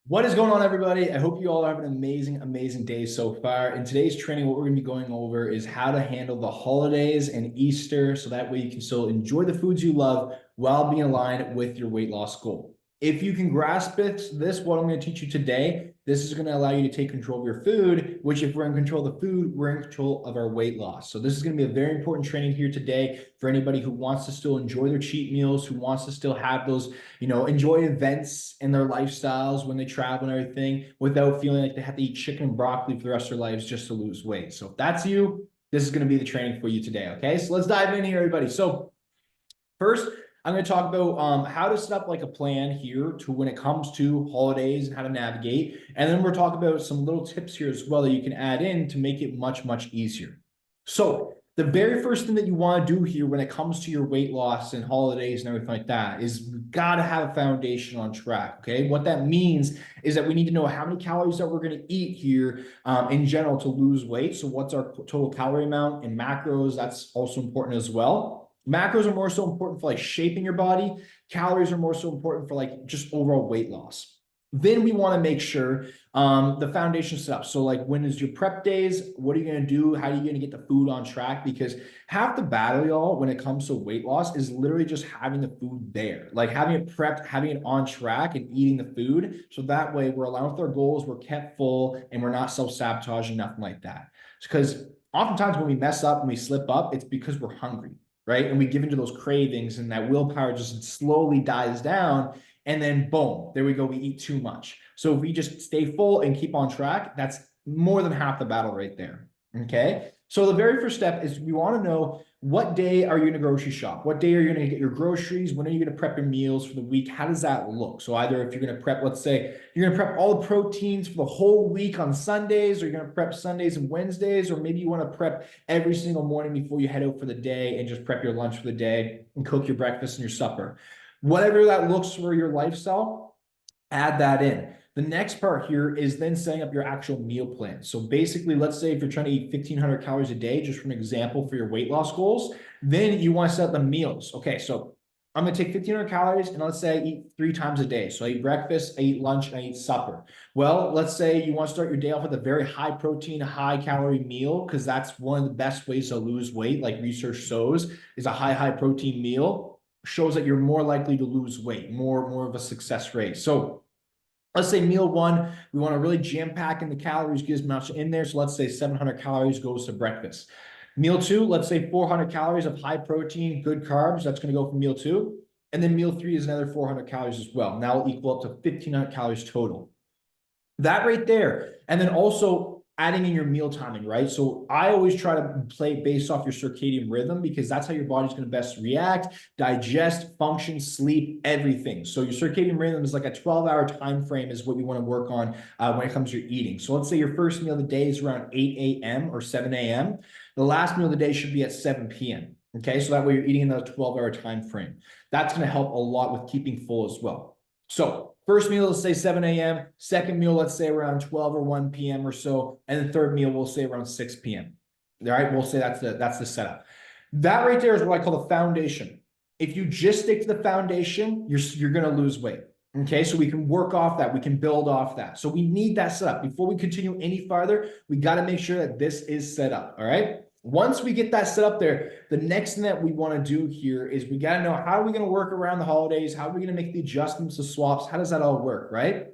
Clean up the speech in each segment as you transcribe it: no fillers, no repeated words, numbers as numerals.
What is going on, everybody? I hope you all have an amazing day so far. In today's training, what we're going to be going over is how to handle the holidays and Easter so that way you can still enjoy the foods you love while being aligned with your weight loss goal. If you can grasp this, what I'm going to teach you today, this is going to allow you to take control of your food, which if we're in control of the food, we're in control of our weight loss. So this is going to be a very important training here today for anybody who wants to still enjoy their cheat meals, who wants to still have those, enjoy events in their lifestyles when they travel and everything without feeling like they have to eat chicken and broccoli for the rest of their lives just to lose weight. So if that's you, this is going to be the training for you today. Okay, so let's dive in here, everybody. So first, I'm going to talk about how to set up like a plan here to when it comes to holidays and how to navigate. And then we're talking about some little tips here as well that you can add in to make it much easier. So the very first thing that you want to do here when it comes to your weight loss and holidays and everything like that is we got to have a foundation on track. Okay. What that means is that we need to know how many calories that we're going to eat here in general to lose weight. So what's our total calorie amount and macros? That's also important as well. Macros are more so important for like shaping your body. Calories are more so important for like just overall weight loss. Then we want to make sure the foundation set up. So like when is your prep days? What are you going to do? How are you going to get the food on track? Because half the battle, y'all, when it comes to weight loss is literally just having the food there, like having it prepped, having it on track and eating the food. So that way we're aligned with our goals, we're kept full and we're not self-sabotaging, nothing like that. Because oftentimes when we mess up and we slip up, it's because we're hungry. Right. And we give into those cravings and that willpower just slowly dies down. And then boom, there we go. We eat too much. So if we just stay full and keep on track, that's more than half the battle right there. Okay. So the very first step is we want to know what day are you going to grocery shop? What day are you going to get your groceries? When are you going to prep your meals for the week? How does that look? So either if you're going to prep, let's say you're going to prep all the proteins for the whole week on Sundays, or you're going to prep Sundays and Wednesdays, or maybe you want to prep every single morning before you head out for the day and just prep your lunch for the day and cook your breakfast and your supper. Whatever that looks for your lifestyle, add that in. The next part here is then setting up your actual meal plan. So basically, let's say if you're trying to eat 1,500 calories a day, just for an example for your weight loss goals, then you want to set up the meals. Okay, so I'm going to take 1,500 calories and let's say I eat 3 times a day. So I eat breakfast, I eat lunch, and I eat supper. Well, let's say you want to start your day off with a very high protein, high calorie meal, because that's one of the best ways to lose weight, like research shows, is a high protein meal shows that you're more likely to lose weight, more of a success rate. So let's say meal one, we want to really jam pack in the calories, get as much in there. So let's say 700 calories goes to breakfast. Meal two, let's say 400 calories of high protein, good carbs. That's going to go for meal two. And then meal three is another 400 calories as well. Now it'll equal up to 1,500 calories total. That right there. And then also adding in your meal timing, right? So I always try to play based off your circadian rhythm because that's how your body's going to best react, digest, function, sleep, everything. So your circadian rhythm is like a 12-hour time frame is what you want to work on when it comes to your eating. So let's say your first meal of the day is around 8 a.m. or 7 a.m. The last meal of the day should be at 7 p.m. Okay, so that way you're eating in a 12-hour time frame. That's going to help a lot with keeping full as well. So first meal, let's say 7 a.m. Second meal, let's say around 12 or 1 p.m. or so. And the third meal, we'll say around 6 p.m. All right, we'll say that's the setup. That right there is what I call the foundation. If you just stick to the foundation, you're going to lose weight. Okay, so we can work off that. We can build off that. So we need that set up. Before we continue any farther, we got to make sure that this is set up. All right. Once we get that set up there, the next thing that we want to do here is we got to know how are we going to work around the holidays? How are we going to make the adjustments, the swaps? How does that all work, right?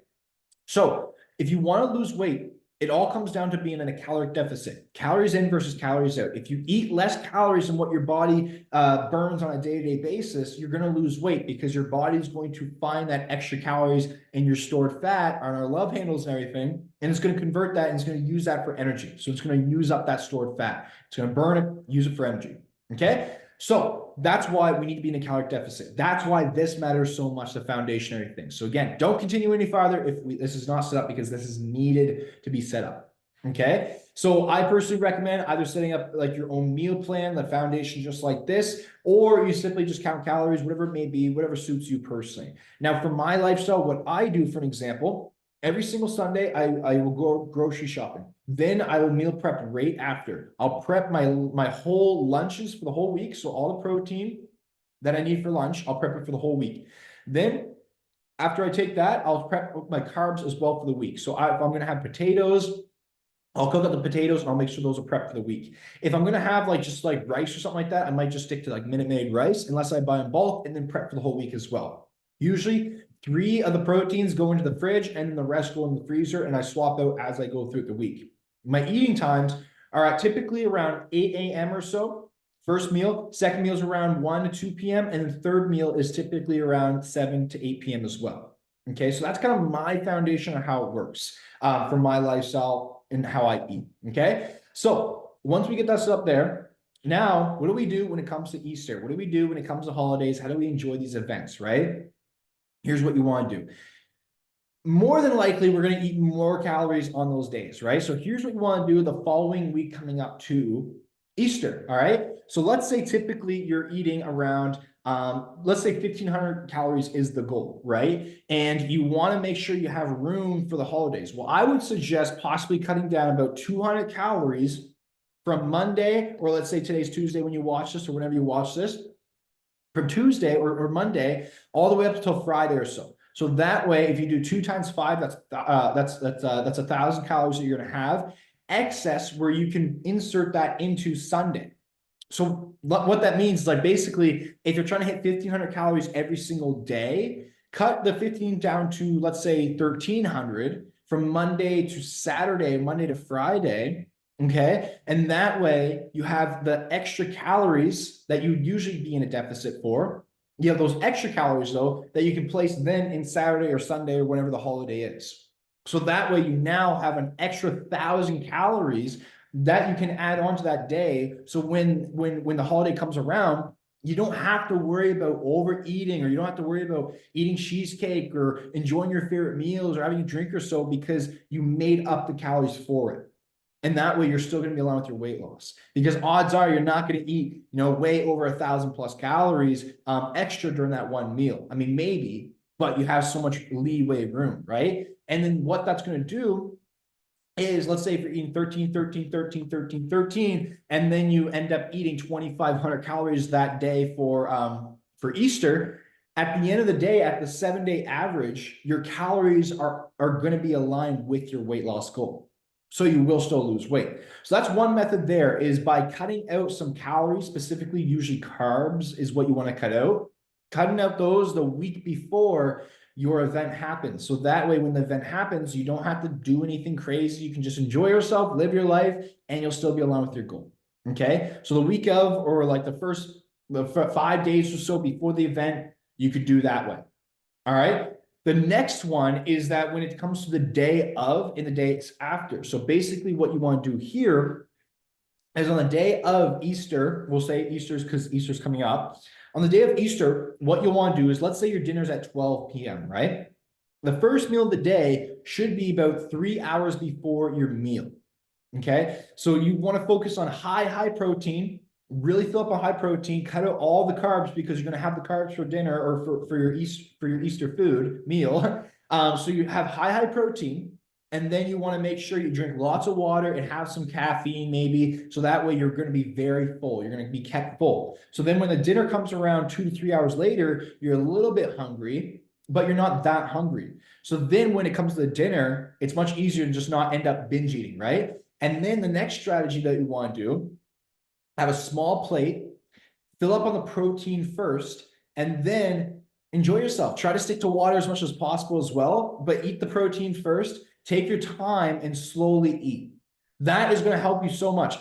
So if you want to lose weight, it all comes down to being in a caloric deficit. Calories in versus calories out. If you eat less calories than what your body burns on a day-to-day basis, you're going to lose weight because your body is going to find that extra calories in your stored fat on our love handles and everything, and it's going to convert that and it's going to use that for energy. So it's going to use up that stored fat. It's going to burn it, use it for energy. Okay? So that's why we need to be in a caloric deficit. That's why this matters so much, the foundation and everything. So again, don't continue any farther if this is not set up because this is needed to be set up. Okay. So I personally recommend either setting up like your own meal plan, the foundation just like this, or you simply just count calories, whatever it may be, whatever suits you personally. Now, for my lifestyle, what I do, for an example, every single Sunday, I will go grocery shopping. Then I will meal prep right after. I'll prep my whole lunches for the whole week. So all the protein that I need for lunch, I'll prep it for the whole week. Then After I take that, I'll prep my carbs as well for the week. So if I'm going to have potatoes, I'll cook up the potatoes and I'll make sure those are prepped for the week. If I'm going to have like just like rice or something like that, I might just stick to like Minute Maid rice unless I buy in bulk and then prep for the whole week as well. Usually 3 of the proteins go into the fridge and the rest go in the freezer, and I swap out as I go through the week. My eating times are at typically around 8 a.m. or so. First meal, second meal is around 1 to 2 p.m. And the third meal is typically around 7 to 8 p.m. as well. Okay, so that's kind of my foundation of how it works for my lifestyle and how I eat. Okay, so once we get that set up there, now what do we do when it comes to Easter? What do we do when it comes to holidays? How do we enjoy these events, right? Here's what you want to do. More than likely, we're going to eat more calories on those days, right? So here's what you want to do the following week coming up to Easter, all right? So let's say typically you're eating around, let's say 1,500 calories is the goal, right? And you want to make sure you have room for the holidays. Well, I would suggest possibly cutting down about 200 calories from Monday, or let's say today's Tuesday when you watch this or whenever you watch this, from Tuesday or Monday all the way up until Friday or so. So that way, if you do 2 times 5, that's 1,000 calories that you're going to have excess, where you can insert that into Sunday. So what that means is, like, basically, if you're trying to hit 1,500 calories every single day, cut the 15 down to, let's say, 1,300 from Monday to Saturday, Monday to Friday. Okay. And that way you have the extra calories that you'd usually be in a deficit for. You have those extra calories, though, that you can place then in Saturday or Sunday or whenever the holiday is. So that way you now have an extra 1,000 calories that you can add on to that day. So when the holiday comes around, you don't have to worry about overeating, or you don't have to worry about eating cheesecake or enjoying your favorite meals or having a drink or so, because you made up the calories for it. And that way you're still going to be aligned with your weight loss, because odds are you're not going to eat, way over 1,000 plus calories extra during that one meal. I mean, maybe, but you have so much leeway room, right? And then what that's going to do is, let's say if you're eating 13, 13, 13, 13, 13, and then you end up eating 2,500 calories that day for Easter. At the end of the day, at the 7-day average, your calories are going to be aligned with your weight loss goal. So you will still lose weight. So that's one method there, is by cutting out some calories, specifically usually carbs is what you want to cut out. Cutting out those the week before your event happens. So that way, when the event happens, you don't have to do anything crazy. You can just enjoy yourself, live your life, and you'll still be aligned with your goal. Okay. So the week of, or like the 5 days or so before the event, you could do that way. All right. The next one is that when it comes to the day of and the days after. So basically what you want to do here is, on the day of Easter, we'll say Easter's because Easter's coming up. On the day of Easter, what you'll want to do is, let's say your dinner's at 12 p.m., right? The first meal of the day should be about 3 hours before your meal. Okay. So you want to focus on high protein, really fill up on high protein, cut out all the carbs, because you're going to have the carbs for dinner or for your Easter food meal. So you have high protein, and then you want to make sure you drink lots of water and have some caffeine maybe. So that way you're going to be very full. You're going to be kept full. So then when the dinner comes around 2 to 3 hours later, you're a little bit hungry, but you're not that hungry. So then when it comes to the dinner, it's much easier to just not end up binge eating, right? And then the next strategy that you want to do, have a small plate, fill up on the protein first, and then enjoy yourself. Try to stick to water as much as possible as well, but eat the protein first. Take your time and slowly eat. That is going to help you so much.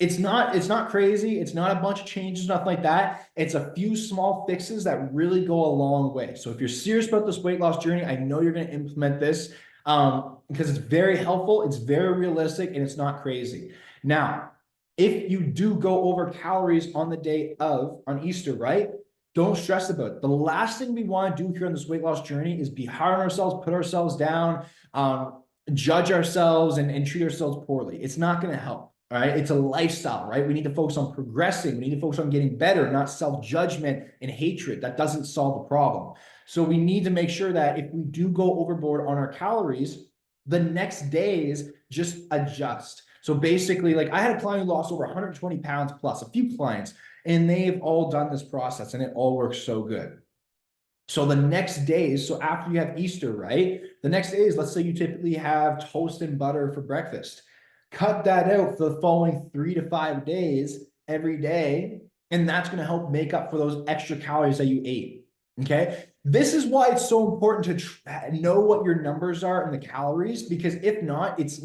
It's not crazy. It's not a bunch of changes, nothing like that. It's a few small fixes that really go a long way. So if you're serious about this weight loss journey, I know you're going to implement this because it's very helpful. It's very realistic, and it's not crazy. Now, if you do go over calories on the day of, on Easter, right? Don't stress about it. The last thing we want to do here on this weight loss journey is be hard on ourselves, put ourselves down, judge ourselves, and treat ourselves poorly. It's not going to help. All right. It's a lifestyle, right? We need to focus on progressing. We need to focus on getting better, not self-judgment and hatred. That doesn't solve the problem. So we need to make sure that if we do go overboard on our calories, the next days just adjust. So basically, like, I had a client who lost over 120 pounds plus, a few clients, and they've all done this process, and it all works so good. So the next day, so after you have Easter, right? The next day is, let's say you typically have toast and butter for breakfast. Cut that out for the following 3 to 5 days every day, and that's going to help make up for those extra calories that you ate. Okay. This is why it's so important to know what your numbers are and the calories, because if not, it's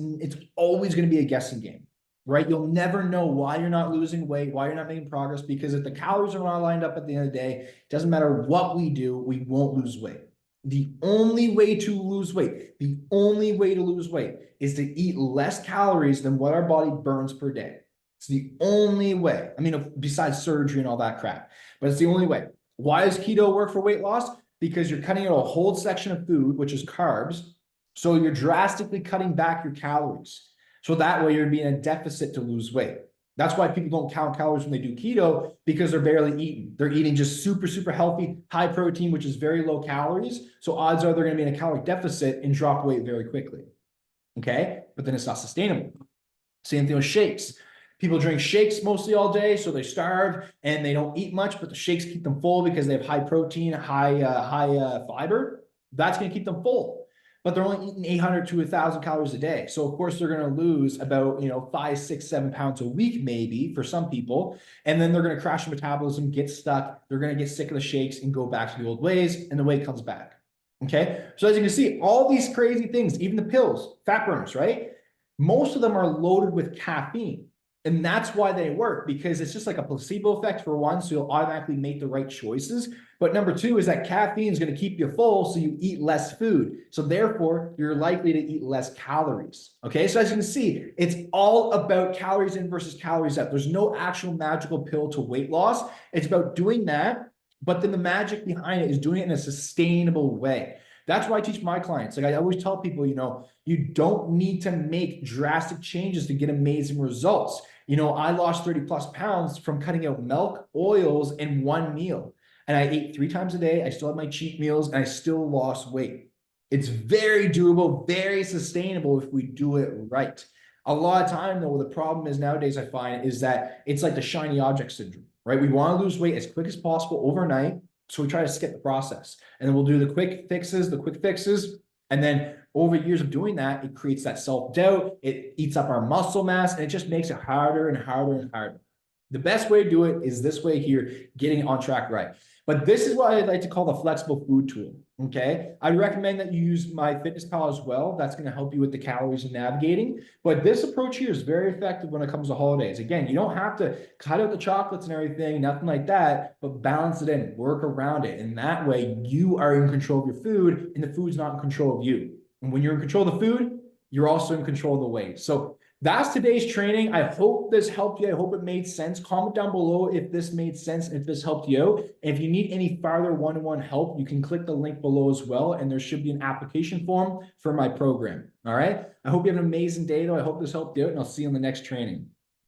always going to be a guessing game, right? You'll never know why you're not losing weight, why you're not making progress, because if the calories are not lined up at the end of the day, it doesn't matter what we do, we won't lose weight. The only way to lose weight, the only way to lose weight is to eat less calories than what our body burns per day. It's the only way. I mean, besides surgery and all that crap, but it's the only way. Why does keto work for weight loss? Because you're cutting out a whole section of food, which is carbs. So you're drastically cutting back your calories. So that way you're being in a deficit to lose weight. That's why people don't count calories when they do keto, because they're barely eating. They're eating just super, super healthy, high protein, which is very low calories. So odds are they're going to be in a caloric deficit and drop weight very quickly. Okay. But then it's not sustainable. Same thing with shakes. People drink shakes mostly all day, so they starve and they don't eat much, but the shakes keep them full because they have high protein, high fiber. That's going to keep them full, but they're only eating 800 to 1,000 calories a day. So of course they're going to lose about 5, 6, 7 pounds a week, maybe for some people, and then they're going to crash their metabolism, get stuck. They're going to get sick of the shakes and go back to the old ways, and the weight comes back. Okay, so as you can see, all these crazy things, even the pills, fat burners, right? Most of them are loaded with caffeine. And that's why they work, because it's just like a placebo effect for one, so you'll automatically make the right choices. But number two is that caffeine is going to keep you full, so you eat less food. So therefore, you're likely to eat less calories. Okay, so as you can see, it's all about calories in versus calories out. There's no actual magical pill to weight loss. It's about doing that, but then the magic behind it is doing it in a sustainable way. That's why I teach my clients. Like I always tell people, you don't need to make drastic changes to get amazing results. I lost 30 plus pounds from cutting out milk, oils, and one meal. And I ate 3 times a day. I still had my cheat meals and I still lost weight. It's very doable, very sustainable if we do it right. A lot of time though, the problem is nowadays I find is that it's like the shiny object syndrome, right? We want to lose weight as quick as possible overnight. So we try to skip the process, and then we'll do the quick fixes. And then over years of doing that, it creates that self-doubt. It eats up our muscle mass, and it just makes it harder and harder and harder. The best way to do it is this way here, getting on track right. But this is what I'd like to call the flexible food tool. Okay. I'd recommend that you use MyFitnessPal as well. That's going to help you with the calories and navigating. But this approach here is very effective when it comes to holidays. Again, you don't have to cut out the chocolates and everything, nothing like that, but balance it in, work around it. And that way you are in control of your food and the food's not in control of you. And when you're in control of the food, you're also in control of the weight. So that's today's training. I hope this helped you. I hope it made sense. Comment down below if this made sense, if this helped you out. And if you need any further one-on-one help, you can click the link below as well. And there should be an application form for my program. All right. I hope you have an amazing day though. I hope this helped you out, and I'll see you in the next training.